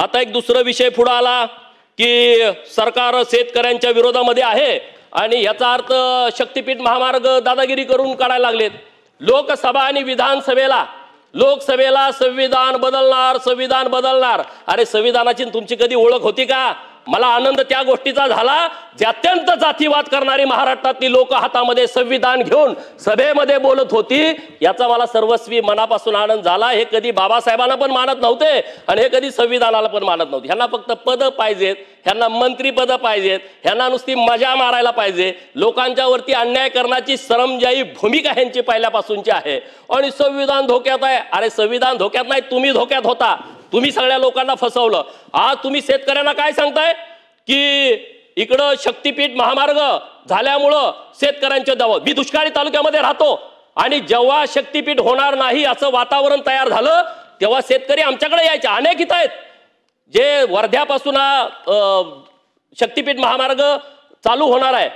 आता एक दुसरा विषय पुढे आला की सरकार शेतकऱ्यांच्या विरोधामध्ये आहे आणि याचा अर्थ शक्तीपीठ महामार्ग दादागिरी करून काढायला लागलेत। लोकसभा आणि विधानसभेला लोकसभेला संविधान बदलणार। अरे संविधानाची तुमची कधी ओळख होती का? मला आनंद त्या गोष्टीचा झाला जे अत्यंत जातीवाद करणारी महाराष्ट्रातली लोक हातामध्ये संविधान घेऊन सभेमध्ये बोलत होती, याचा मला सर्वस्वी मनापासून आनंद झाला। हे कधी बाबासाहेबांना पण मानत नव्हते आणि हे कधी संविधानाला पण मानत नव्हते। ह्यांना फक्त पद पाहिजेत, ह्यांना मंत्री पद पाहिजेत, ह्यांना नुसती मजा मारायला पाहिजे। लोकांच्या वरती अन्याय करण्याची शरमजाई भूमिका ह्यांची पहिल्यापासूनची आहे आणि संविधान धोक्यात आहे। अरे संविधान धोक्यात नाही, तुम्ही धोक्यात होता, तुम्ही सगळ्या लोकांना फसवलं। आज तुम्ही शेतकऱ्यांना काय सांगताय की इकडं शक्तीपीठ महामार्ग झाल्यामुळं शेतकऱ्यांचे दबाव। मी दुष्काळी तालुक्यामध्ये राहतो आणि जेव्हा शक्तीपीठ होणार नाही असं वातावरण तयार झालं तेव्हा शेतकरी आमच्याकडे यायचे। अनेक इथं आहेत जे वर्ध्यापासून शक्तीपीठ महामार्ग चालू होणार आहे।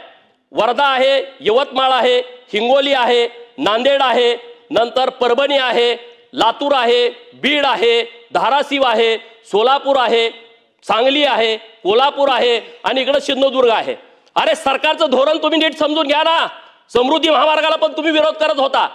वर्धा आहे, यवतमाळ आहे, हिंगोली आहे, नांदेड आहे, नंतर परभणी आहे, लातूर आहे, बीड आहे, धाराशिव आहे, सोलापूर आहे, सांगली आहे, कोल्हापूर आहे आणि इकडे सिंधुदुर्ग आहे। अरे सरकारचं धोरण तुम्ही नीट समजून घ्या ना। समृद्धी महामार्गाला पण तुम्ही विरोध करत होता।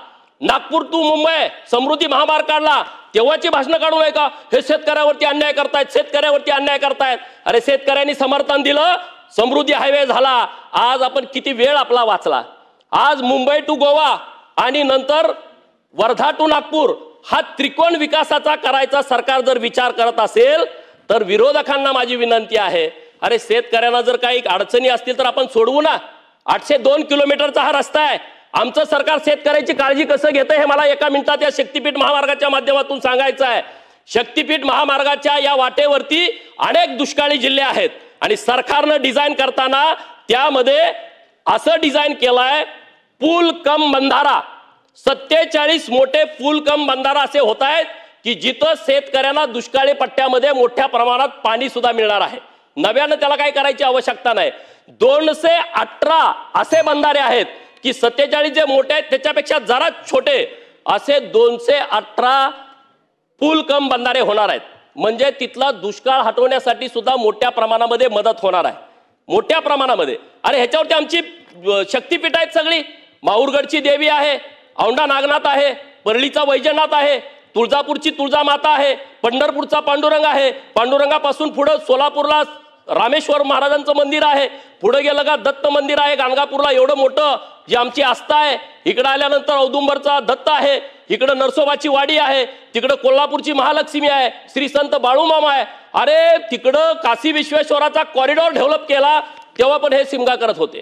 नागपूर टू मुंबई समृद्धी महामार्ग काढला तेव्हाची भाषणं काढू नये का? हे शेतकऱ्यावरती अन्याय करतायत, शेतकऱ्यावरती अन्याय करतायत। अरे शेतकऱ्यांनी समर्थन दिलं, समृद्धी हायवे झाला। आज आपण किती वेळ आपला वाचला। आज मुंबई टू गोवा आणि नंतर वर्धा टू नागपूर हा त्रिकोण विकासाचा करायचा सरकार जर विचार करत असेल तर विरोधकांना माझी विनंती आहे, अरे शेतकऱ्यांना जर काही अडचणी असतील तर आपण सोडवू ना। 802 किलोमीटरचा हा रस्ता आहे। आमचं सरकार शेतकऱ्याची काळजी कसं घेतं हे मला एका मिनिटात या शक्तीपीठ महामार्गाच्या माध्यमातून सांगायचं आहे। शक्तीपीठ महामार्गाच्या या वाटेवरती अनेक दुष्काळी जिल्हे आहेत आणि सरकारनं डिझाईन करताना त्यामध्ये असं डिझाईन केलंय पूल कम बंधारा। 47 मोठे पूल कम बंधारा असे होत आहेत की जिथं शेतकऱ्यांना दुष्काळी पट्ट्यामध्ये मोठ्या प्रमाणात पाणी सुद्धा मिळणार आहे। नव्यानं त्याला काही करायची आवश्यकता नाही। 218 असे बंधारे आहेत की 47 जे मोठे आहेत त्याच्यापेक्षा जरा छोटे असे 218 पूल कम बंधारे होणार आहेत। म्हणजे तिथला दुष्काळ हटवण्यासाठी सुद्धा मोठ्या प्रमाणामध्ये मदत होणार आहे, मोठ्या प्रमाणामध्ये। अरे ह्याच्यावरती आमची शक्तीपीठ आहेत सगळी। माहूरगडची देवी आहे, औंढा नागनाथ आहे, परळीचा वैजनाथ आहे, तुळजापूरची तुळजामाता आहे, पंढरपूरचा पांडुरंग आहे, पांडुरंगापासून पुढे सोलापूरला रामेश्वर महाराजांचं मंदिर आहे, पुढे गेलं का दत्त मंदिर आहे, गाणगापूरला एवढं मोठं जी आमची आस्था आहे। इकडे आल्यानंतर औदुंबरचा दत्त आहे, इकडे नरसोबाची वाडी आहे, तिकडे कोल्हापूरची महालक्ष्मी आहे, श्री संत बाळूमामा आहे। अरे तिकडं काशी विश्वेश्वराचा कॉरिडॉर डेव्हलप केला तेव्हा पण हे सिमगा करत होते।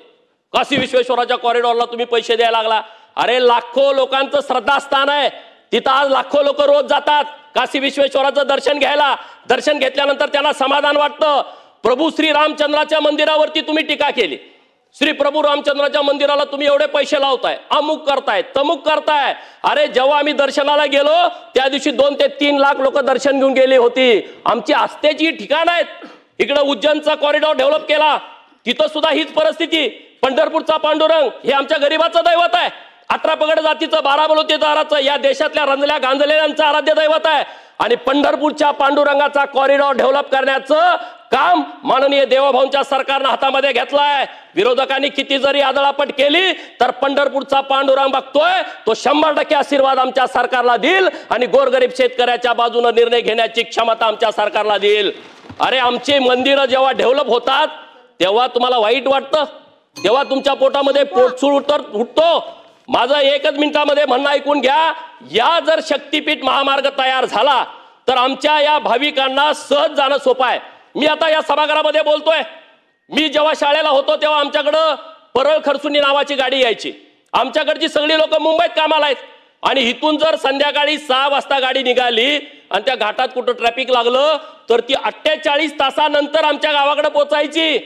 काशी विश्वेश्वराच्या कॉरिडॉरला तुम्ही पैसे द्यायला लागला। अरे लाखो लोकांचं श्रद्धास्थान आहे, तिथं आज लाखो लोक रोज जातात काशी विश्वेश्वराचं दर्शन घ्यायला। दर्शन घेतल्यानंतर त्यांना समाधान वाटतं। प्रभू श्री रामचंद्राच्या मंदिरावरती तुम्ही टीका केली, श्री प्रभू रामचंद्राच्या मंदिराला तुम्ही एवढे पैसे लावताय, अमुक करताय, तमुक करताय। अरे जेव्हा आम्ही दर्शनाला गेलो त्या दिवशी 2 ते 3 लाख लोक दर्शन घेऊन गेली होती। आमची आस्थेची ठिकाण आहेत। इकडे उज्जैनचा कॉरिडॉर डेव्हलप केला, तिथं सुद्धा हीच परिस्थिती। पंढरपूरचा पांडुरंग हे आमच्या गरीबाचं दैवत आहे। 18 पगड जातीचं 12 बलुतेदाराचं या देशातल्या रंजल्या गांजलेल्यांचं आराध्य दैवत आहे आणि पंढरपूरच्या पांडुरंगाचा कॉरिडॉर डेव्हलप करण्याचं काम माननीय देवभाऊंच्या सरकारनं हातामध्ये घेतलाय। विरोधकांनी किती जरी आदळापट केली तर पंढरपूरचा पांडुरंग बघतोय तो 100% आशीर्वाद आमच्या सरकारला देईल आणि गोरगरीब शेतकऱ्याच्या बाजूने निर्णय घेण्याची क्षमता आमच्या सरकारला देईल। अरे आमची मंदिरं जेव्हा डेव्हलप होतात तेव्हा तुम्हाला वाईट वाटतं, तेव्हा तुमच्या पोटामध्ये पोटसूळ उठतो। माझं 1 मिनिटामध्ये म्हणणं ऐकून घ्या। या जर शक्तीपीठ महामार्ग तयार झाला तर आमच्या या भाविकांना सहज जाणं सोपं आहे। मी आता या सभागृहामध्ये बोलतोय, मी जेव्हा शाळेला होतो तेव्हा आमच्याकडं परळ खरसुंडी नावाची गाडी यायची। आमच्याकडची सगळी लोक मुंबईत कामाला आहेत आणि इथून जर संध्याकाळी 6 वाजता गाडी निघाली आणि त्या घाटात कुठं ट्रॅफिक लागलं तर ती 48 तासानंतर आमच्या गावाकडे पोहोचायची।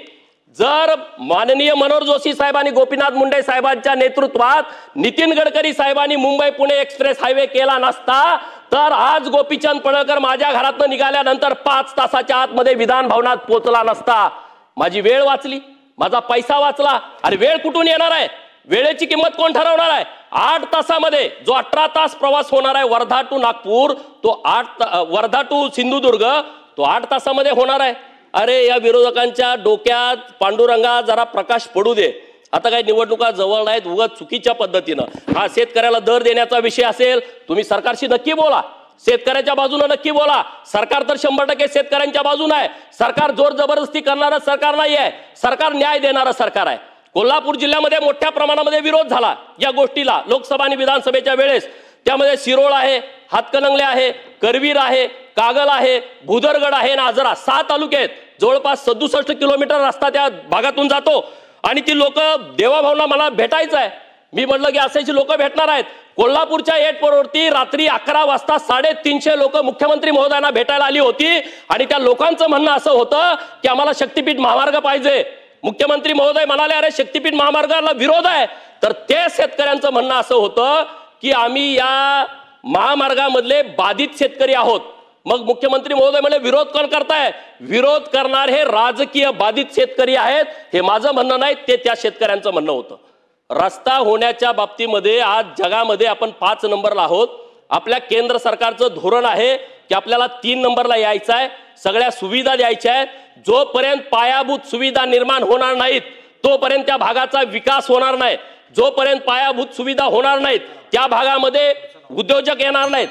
जर माननीय मनोहर जोशी साहेब आणि गोपीनाथ मुंडे साहेबांच्या नेतृत्वात नितीन गडकरी साहेबांनी मुंबई पुणे एक्सप्रेस हायवे केला नसता तर आज गोपीचंद पडळकर माझ्या घरातून निघाल्यानंतर 5 तासाच्या आतमध्ये विधान भवनात पोहोचला नसता। माझी वेळ वाचली, माझा पैसा वाचला। अरे वेळ कुठून येणार आहे? वेळेची किंमत कोण ठरवणार आहे? 8 तासामध्ये जो 18 तास प्रवास होणार आहे वर्धा टू नागपूर, तो वर्धा टू सिंधुदुर्ग तो 8 तासामध्ये होणार आहे. अरे या विरोधकांच्या डोक्यात पांडुरंगा जरा प्रकाश पडू दे. आता काही निवडणुका जवळ नाहीत, उगाच चुकीच्या पद्धतीनं हा शेतकऱ्याला दर देण्याचा विषय असेल, तुम्ही सरकारशी नक्की बोला, शेतकऱ्याच्या बाजूने नक्की बोला. सरकार तर 100% शेतकऱ्यांच्या बाजूने आहे. सरकार जोर जबरदस्ती करणारं सरकार नाही आहे, सरकार न्याय देणारं सरकार आहे. कोल्हापूर जिल्ह्यामध्ये मोठ्या प्रमाणामध्ये विरोध झाला या गोष्टीला लोकसभा आणि विधानसभेच्या वेळेस. त्यामध्ये शिरोळ आहे, हातकणंगले आहे, करवीर आहे, कागल आहे, भुदरगड आहे आणि आजरा 6 तालुके आहेत. जवळपास 67 किलोमीटर रस्ता त्या भागातून जातो आणि ती लोक देवाभावना मला भेटायचं आहे. मी म्हटलं की असायची लोक भेटणार आहेत. कोल्हापूरच्या एअरपोर्टवरती रात्री 11 वाजता 350 लोक मुख्यमंत्री महोदयांना भेटायला आली होती आणि त्या लोकांचं म्हणणं असं होतं की आम्हाला शक्तीपीठ महामार्ग पाहिजे. मुख्यमंत्री महोदय म्हणाले अरे शक्तीपीठ महामार्गाला विरोध आहे. तर ते शेतकऱ्यांचं म्हणणं असं होतं की आम्ही या महामार्गामधले बाधित शेतकरी आहोत. मग मुख्यमंत्री महोदय म्हणे विरोध कोण करताय? विरोध करणार हे राजकीय बाधित शेतकरी आहेत. हे माझं म्हणणं नाही, ते त्या शेतकऱ्यांचं म्हणणं होतं. रस्ता होण्याच्या बाबतीमध्ये आज जगामध्ये आपण 5 नंबरला आहोत. आपल्या केंद्र सरकारचं धोरण आहे की आपल्याला 3 नंबरला यायचं आहे. सगळ्या सुविधा द्यायच्या आहेत. जोपर्यंत पायाभूत सुविधा निर्माण होणार नाहीत तोपर्यंत त्या भागाचा विकास होणार नाही. जोपर्यंत पायाभूत सुविधा होणार नाहीत त्या भागामध्ये उद्योजक येणार नाहीत.